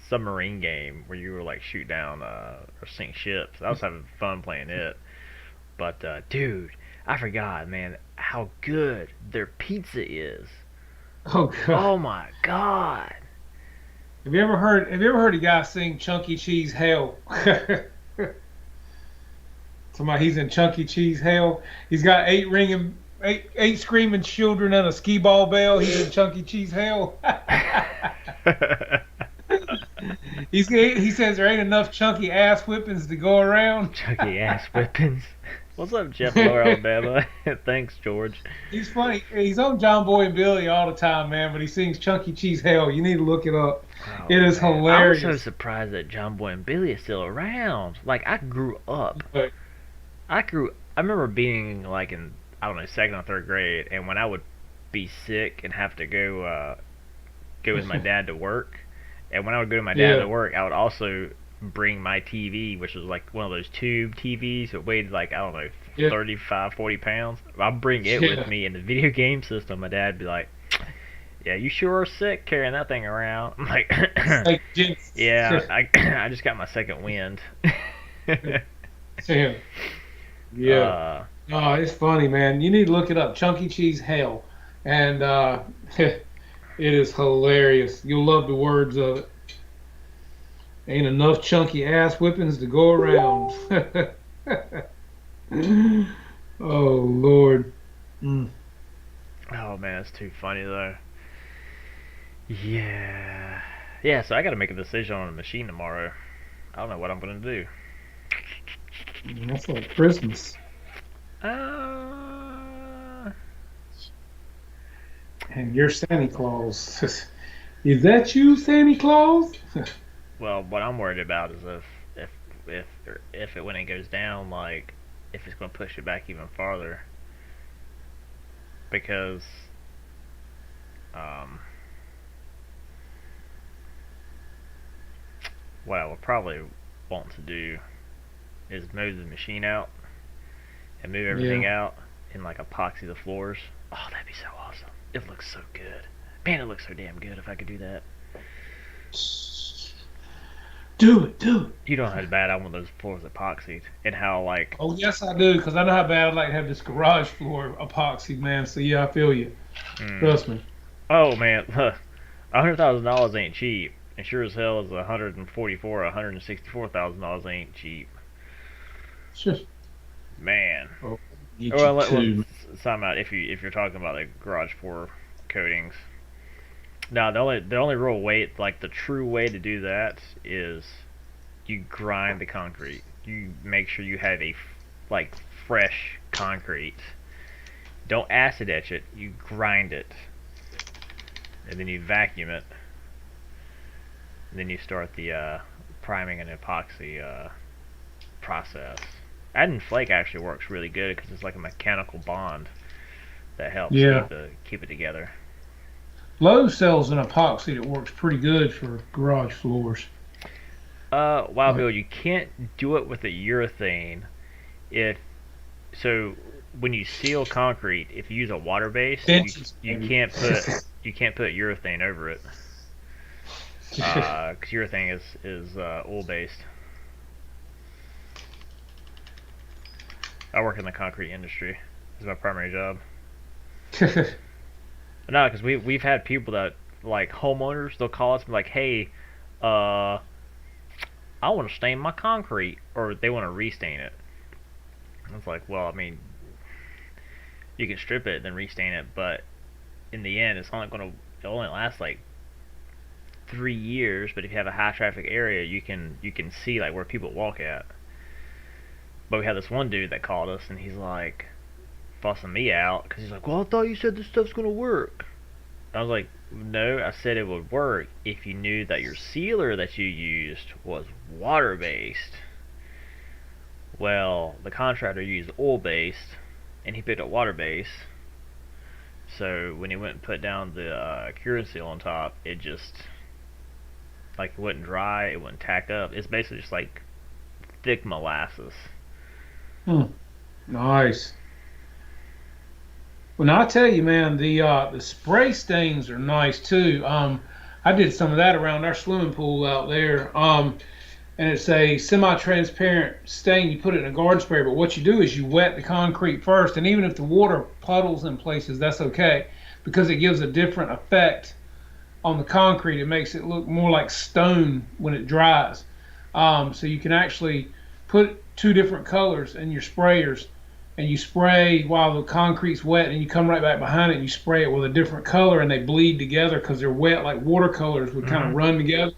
submarine game where you were like shoot down or sink ships. I was having fun playing it. But dude, I forgot, man, how good their pizza is. Oh God. Oh my god. Have you ever heard a guy sing Chunky Cheese Hell? Somebody he's in Chunky Cheese Hell. He's got eight screaming children and a skee ball bell. He's in Chunky Cheese Hell. He says there ain't enough chunky ass whippings to go around. Chucky ass whippings. What's up, Jeff Lower Alabama? Thanks, George. He's funny. He's on John Boy and Billy all the time, man. But he sings Chunky Cheese Hell. You need to look it up. Oh, It is man. I'm so hilarious. surprised that John Boy and Billy is still around. Like I grew up. But I remember being like in I don't know second or third grade, and when I would be sick and have to go with my dad to work, and when I would go to my dad yeah, to work, I would also bring my TV, which was like one of those tube TVs that weighed like I don't know yeah, 35, 40 pounds. I'd bring it with yeah. me in the video game system. My dad'd be like, "Yeah, you sure are sick carrying that thing around." I'm like, Like Jen's. "Yeah, I just got my second wind." Yeah. Yeah. uh, Oh, it's funny, man. You need to look it up. Chunky Cheese Hell. And it is hilarious. You'll love the words of it. Ain't enough chunky ass whippings to go around. Oh, Lord. Mm. oh man, that's too funny though. Yeah, yeah. So I got to make a decision on a machine tomorrow. I don't know what I'm gonna do. That's like Christmas. Uh, And you're Santa Claus. Is that you, Santa Claus? well, what I'm worried about is if if if it when it goes down, like if it's gonna push it back even farther because um what I would probably want to do is move the machine out and move Yeah. everything out and like epoxy the floors. Oh, that'd be so awesome. It looks so good. Man, it looks so damn good if I could do that. Do it, do it. You know how bad I want those floors epoxied and how like Oh, yes, I do, because I know how bad I'd like to have this garage floor epoxy, man. So, yeah, I feel you. mm, Trust me. oh man, $100,000 ain't cheap. And sure as hell as 144, $164,000 ain't cheap. Sure. Man. Oh, get you Well, two. time out if you're talking about like garage floor coatings. Now the only real way, like the true way to do that is you grind the concrete. You make sure you have like fresh concrete. Don't acid etch it. You grind it, and then you vacuum it. And then you start the priming and epoxy process. Adding flake actually works really good because it's like a mechanical bond that helps Yeah. keep it together. Lowe's sells an epoxy that works pretty good for garage floors. Wow, Like, Bill, you can't do it with a urethane if so. When you seal concrete, if you use a water base, benches, you maybe. can't put urethane over it because urethane is oil based. I work in the concrete industry. It's my primary job. No, because we've had people that like homeowners. They'll call us and be like, "Hey, uh, I want to stain my concrete," or they want to restain it. I was like, "Well, I mean, you can strip it and then restain it, but in the end, it'll only last like 3 years. But if you have a high traffic area, you can see like where people walk at." But we had this one dude that called us and he's like fussing me out because he's like, "Well, I thought you said this stuff's gonna work." I was like, "No, I said it would work if you knew that your sealer that you used was water based." Well, the contractor used oil based, and he picked up water based. So when he went and put down the curing seal on top, it just like it wouldn't dry, it wouldn't tack up. It's basically just like thick molasses. Hmm. Nice. Well, now I tell you, man, the spray stains are nice too. I did some of that around our swimming pool out there. And it's a semi-transparent stain. You put it in a garden sprayer, but what you do is you wet the concrete first, and even if the water puddles in places, that's okay because it gives a different effect on the concrete. It makes it look more like stone when it dries. So you can actually put two different colors in your sprayers, and you spray while the concrete's wet, and you come right back behind it and you spray it with a different color, and they bleed together because they're wet, like watercolors would kind of Mm-hmm. run together.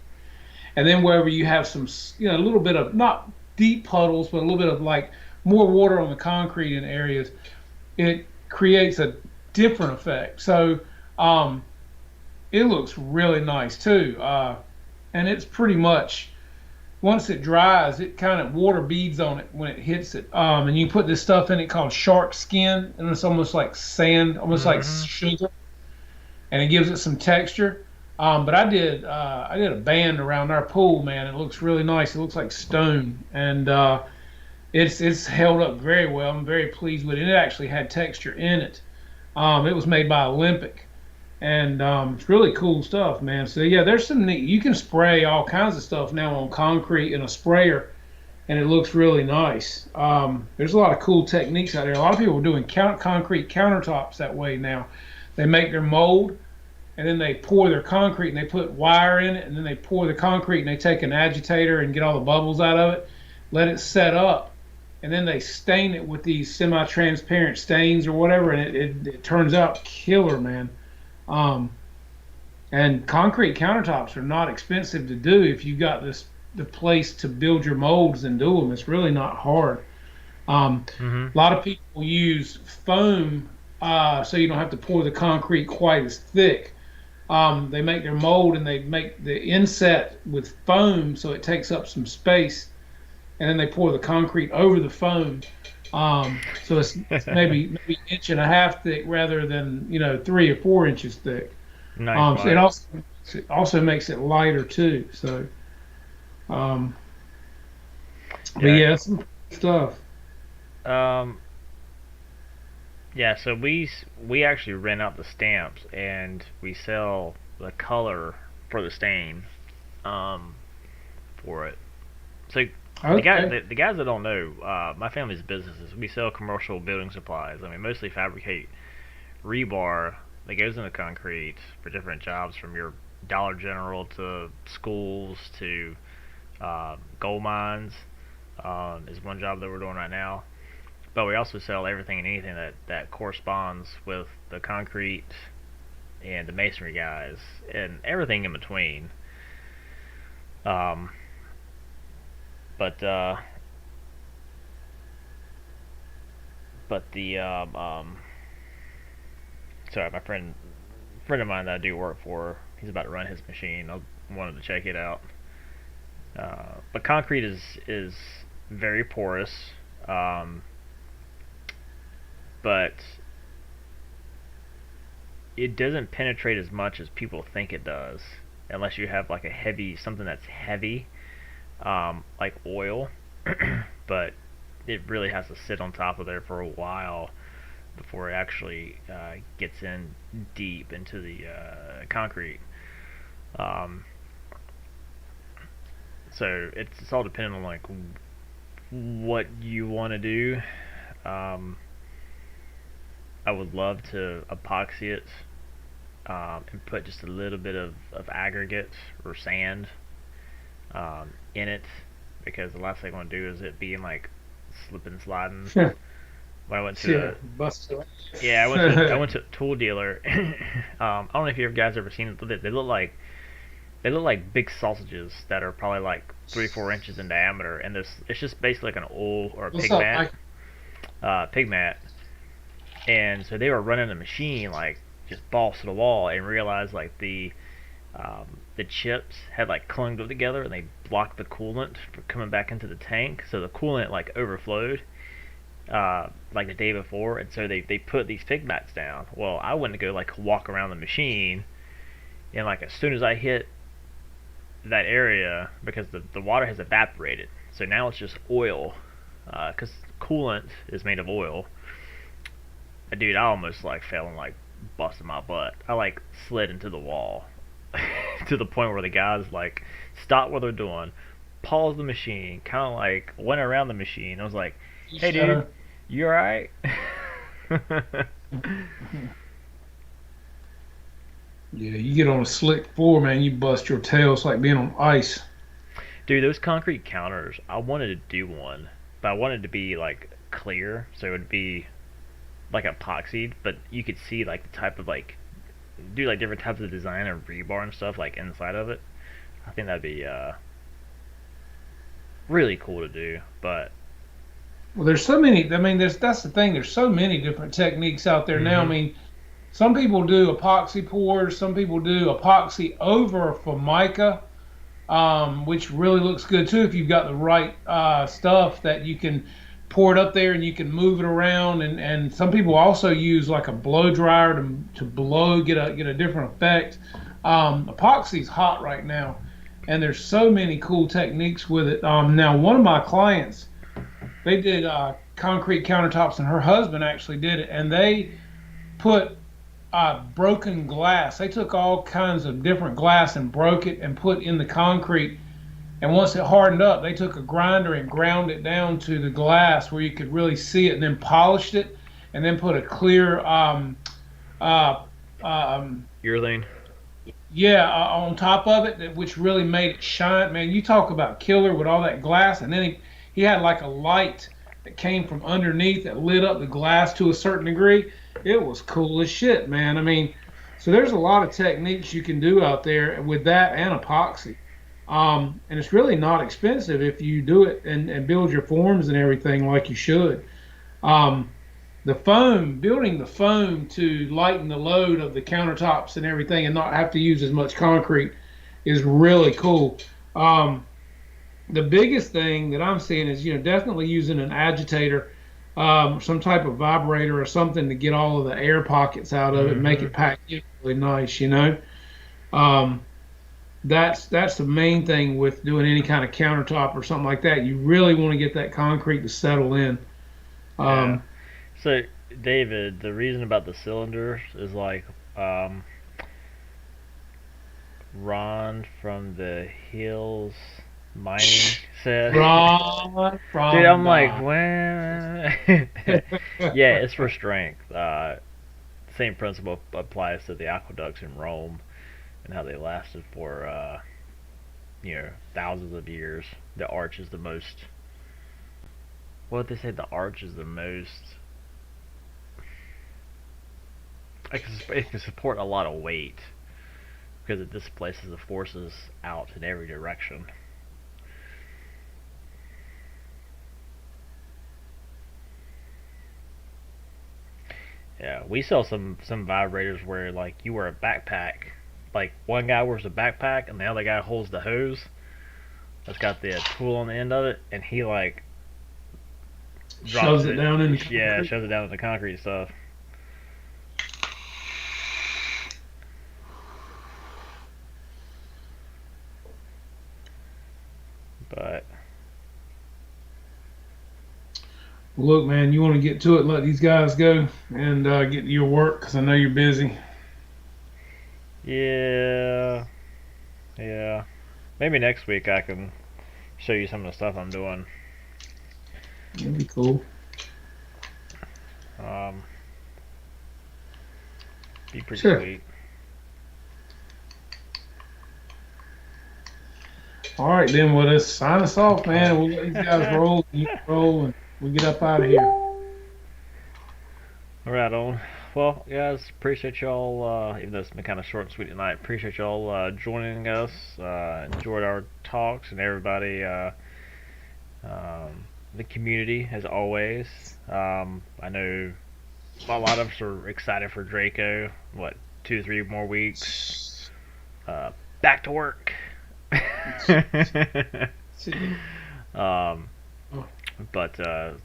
And then wherever you have some, a little bit of not deep puddles, but a little bit of like more water on the concrete in areas, it creates a different effect. So um, it looks really nice too. And it's pretty much once it dries, it kind of water beads on it when it hits it. And you put this stuff in it called shark skin, and it's almost like sand, almost like Mm-hmm. sugar, and it gives it some texture. But I did a band around our pool, man. It looks really nice. It looks like stone, and it's held up very well. I'm very pleased with it. It actually had texture in it. It was made by Olympic, and it's really cool stuff, man. So yeah, there's some neat. You can spray all kinds of stuff now on concrete in a sprayer, and it looks really nice. There's a lot of cool techniques out there. A lot of people are doing concrete countertops that way now. They make their mold and then they pour their concrete and they put wire in it and then they pour the concrete and they take an agitator and get all the bubbles out of it, let it set up, and then they stain it with these semi-transparent stains or whatever, and it turns out killer, man. Um, and concrete countertops are not expensive to do if you got the place to build your molds and do them. It's really not hard. Mm-hmm. A lot of people use foam so you don't have to pour the concrete quite as thick. They make their mold and they make the inset with foam so it takes up some space, and then they pour the concrete over the foam. So it's maybe inch and a half thick rather than 3 or 4 inches thick. Nice So it light. also makes it lighter too. So, um, but Yeah. yeah, that's some stuff. Um. Yeah. So we actually rent out the stamps and we sell the color for the stain. Um. For it. So Okay. the guys that don't know, my family's businesses. We sell commercial building supplies. I mean, mostly fabricate rebar that goes into concrete for different jobs, from your Dollar General to schools to gold mines. Is one job that we're doing right now. But we also sell everything and anything that corresponds with the concrete and the masonry guys and everything in between. Um, but the sorry, my friend of mine that I do work for, he's about to run his machine. I wanted to check it out. But concrete is very porous, um, but it doesn't penetrate as much as people think it does, unless you have like a heavy something that's heavy, like oil. But it really has to sit on top of there for a while before it actually gets in deep into the concrete. Um, so it's all dependent on like what you want to do. Um, I would love to epoxy it and put just a little bit of aggregate or sand in it, because the last thing I want to do is it being like slipping and sliding. When I went to Yeah, busted. yeah, I went to a tool dealer. I don't know if you guys ever seen it. They look like big sausages that are probably like 3 or 4 inches in diameter, and this it's just basically like an oil or a What's up, Mike? pig mat. And so they were running the machine like just balls to the wall, and realized like the chips had like clung together and they blocked the coolant from coming back into the tank, so the coolant like overflowed like the day before, and so they put these pig mats down. Well, I went to go like walk around the machine, and like as soon as I hit that area, because the water has evaporated, so now it's just oil, because coolant is made of oil. Dude, I almost like fell and like busted my butt. I like slid into the wall to the point where the guys like stopped what they're doing, paused the machine, kind of like went around the machine. I was like, "Hey, dude, Shadow. you alright?" Yeah, you get on a slick floor, man, you bust your tail. It's like being on ice. Dude, those concrete counters, I wanted to do one, but I wanted to be like clear, so it would be like epoxied, but you could see like the type of like do like different types of design and rebar and stuff like inside of it. I think that'd be really cool to do, but Well, there's so many. I mean, that's the thing. There's so many different techniques out there now. I mm-hmm. mean, some people do epoxy pours. Some people do epoxy over Formica, which really looks good too if you've got the right stuff that you can pour it up there and you can move it around. And some people also use like a blow dryer to blow get a different effect. Epoxy's hot right now, and there's so many cool techniques with it. Now, one of my clients, they did concrete countertops, and her husband actually did it, and they put broken glass. They took all kinds of different glass and broke it and put in the concrete. And once it hardened up, they took a grinder and ground it down to the glass where you could really see it, and then polished it, and then put a clear, uh, Urethane. yeah, on top of it, which really made it shine. Man, you talk about killer with all that glass, and then he had like a light that came from underneath that lit up the glass to a certain degree. It was cool as shit, man. I mean, so there's a lot of techniques you can do out there with that and epoxy. And it's really not expensive if you do it and build your forms and everything like you should. Um, the foam, building the foam to lighten the load of the countertops and everything and not have to use as much concrete is really cool. Um, the biggest thing that I'm seeing is, definitely using an agitator, some type of vibrator or something to get all of the air pockets out of it and make Mm-hmm. it pack in really nice. Um, that's the main thing with doing any kind of countertop or something like that. You really want to get that concrete to settle in. Yeah. Um, So, David, the reason about the cylinders is like um, Ron from the Hills Mining said. Ron Dude, from I'm like, the well, yeah, it's for strength. Same principle applies to the aqueducts in Rome and how they lasted for thousands of years. The arch is the most. What did they say? The arch is the most. It can support a lot of weight because it displaces the forces out in every direction. Yeah, we sell some vibrators where like you wear a backpack. Like one guy wears a backpack and the other guy holds the hose that's got the tool on the end of it, and he like drops shoves it it. down in the Yeah, concrete. shoves it down in the concrete stuff. But Look, man, you want to get to it, let these guys go and get to your work because I know you're busy. yeah, yeah. Maybe next week I can show you some of the stuff I'm doing. That'd be cool. Um, be pretty Sure. sweet. All right, then. Well, let's sign us off, man. We'll let these guys roll, and you roll, and we get up out of here. Right on. Well, guys, appreciate y'all. Even though it's been kind of short and sweet tonight, appreciate y'all joining us. Enjoyed our talks and everybody, the community as always. I know a lot of us are excited for Draco. What, 2 3 more weeks? Uh, back to work. See. um, Oh, but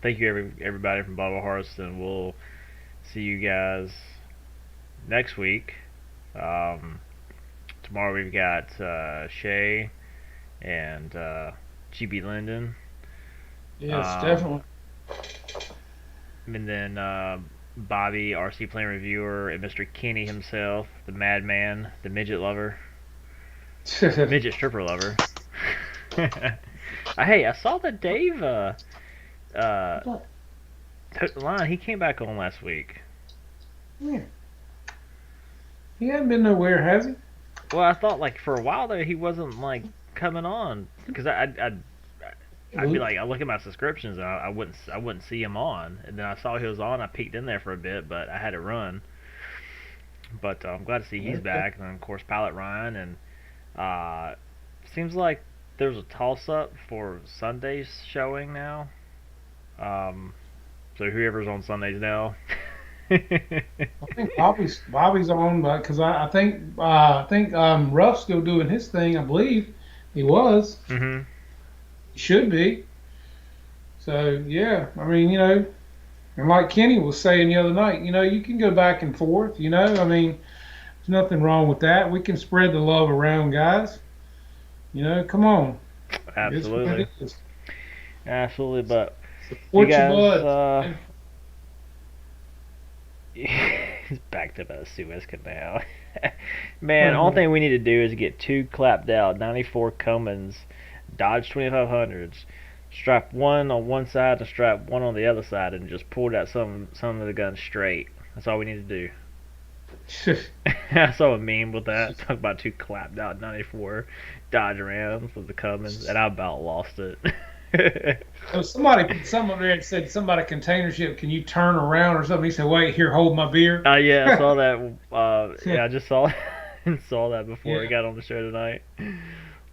thank you everybody from Bottle Hearts, and we'll see you guys next week. Um, Tomorrow we've got Shay and GB Linden. yes, Um, definitely. and then Bobby, RC Plane Reviewer, and Mr. Kenny himself, the Madman, the Midget Lover, Midget Stripper Lover. Hey, I saw that Dave uh, took the line. He came back on last week. Yeah. He hasn't been nowhere, has he? Well, I thought like for a while there he wasn't like coming on because I'd be Oop. like I look at my subscriptions and I wouldn't see him on, and then I saw he was on. I peeked in there for a bit, but I had to run. But I'm glad to see he's Okay. back, and then of course Pilot Ryan, and uh, seems like there's a toss up for Sunday's showing now. Um, so whoever's on Sundays now. I think Bobby's on, because I think Ruff's still doing his thing. I believe he was. hmm He should be. So yeah, I mean, and like Kenny was saying the other night, you can go back and forth. I mean, there's nothing wrong with that. We can spread the love around, guys. Come on, it's what Absolutely, it is. absolutely. But you Support your guys, buds. Man. he's backed up at the Suez Canal. Man, all thing we need to do is get two clapped out 94 Cummins Dodge 2500s, strap one on one side and strap one on the other side, and just pull out some of the guns straight. That's all we need to do. I saw a meme with that talking about two clapped out 94 Dodge Rams with the Cummins, and I about lost it. So somebody put something there and said, somebody container ship, can you turn around or something? He said, wait, here, hold my beer. Yeah, I saw that. Yeah, I just saw and saw that before I Yeah, got on the show tonight.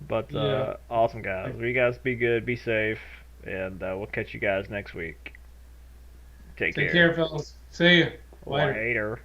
But yeah. awesome guys. Well, you guys be good, be safe, and we'll catch you guys next week. Take Take care. care, fellas. See you later. Later.